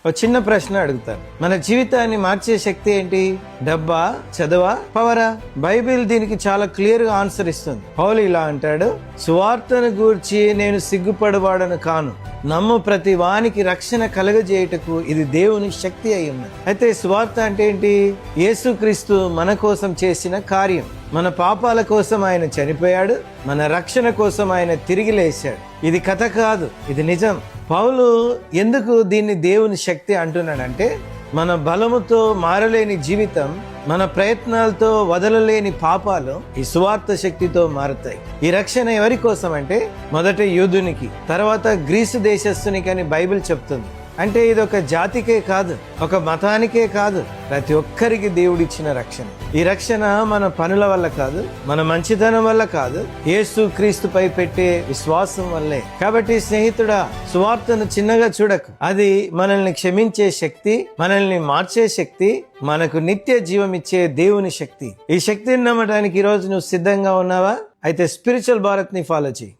ఒక చిన్న ప్రశ్న అడుగుతాను. మన జీవితాన్ని మార్చే శక్తి ఏంటి? డబ్బా, చదువా, పవరా? బైబిల్ దీనికి చాలా క్లియర్ గా ఆన్సర్ ఇస్తుంది. పౌలు ఇలా అంటాడు, సువార్తను గూర్చి నేను సిగ్గుపడవాడను కాను, నమ్ము ప్రతి వానికి రక్షణ కలగజేయుటకు ఇది దేవుని శక్తి అయి ఉన్నది. అయితే సువార్త అంటే ఏంటి? యేసుక్రీస్తు మన కోసం చేసిన కార్యం. మన పాపాల కోసం ఆయన చనిపోయాడు, మన రక్షణ కోసం ఆయన తిరిగి లేచాడు. ఇది కథ కాదు, ఇది నిజం. పౌలు ఎందుకు దీన్ని దేవుని శక్తి అంటున్నాడంటే, మన బలముతో మారలేని జీవితం, మన ప్రయత్నాలతో వదలలేని పాపాలు ఈ సువార్త శక్తితో మారుతాయి. ఈ రక్షణ ఎవరి కోసం అంటే, మొదట యూదునికి, తర్వాత గ్రీసు దేశస్థునికి అని బైబిల్ చెప్తుంది. అంటే ఇది ఒక జాతికే కాదు, ఒక మతానికే కాదు, ప్రతి ఒక్కరికి దేవుడిచ్చిన రక్షణ. ఈ రక్షణ మన పనుల వల్ల కాదు, మన మంచితనం వల్ల కాదు, యేసు క్రీస్తుపై పెట్టే విశ్వాసం వల్లే. కాబట్టి స్నేహితుడా, సువార్తను చిన్నగా చూడకు. అది మనల్ని క్షమించే శక్తి, మనల్ని మార్చే శక్తి, మనకు నిత్య జీవం ఇచ్చే దేవుని శక్తి. ఈ శక్తిని నమ్మడానికి ఈరోజు నువ్వు సిద్ధంగా ఉన్నావా? అయితే స్పిరిచువల్ భారత్ ని ఫాలో చేయి.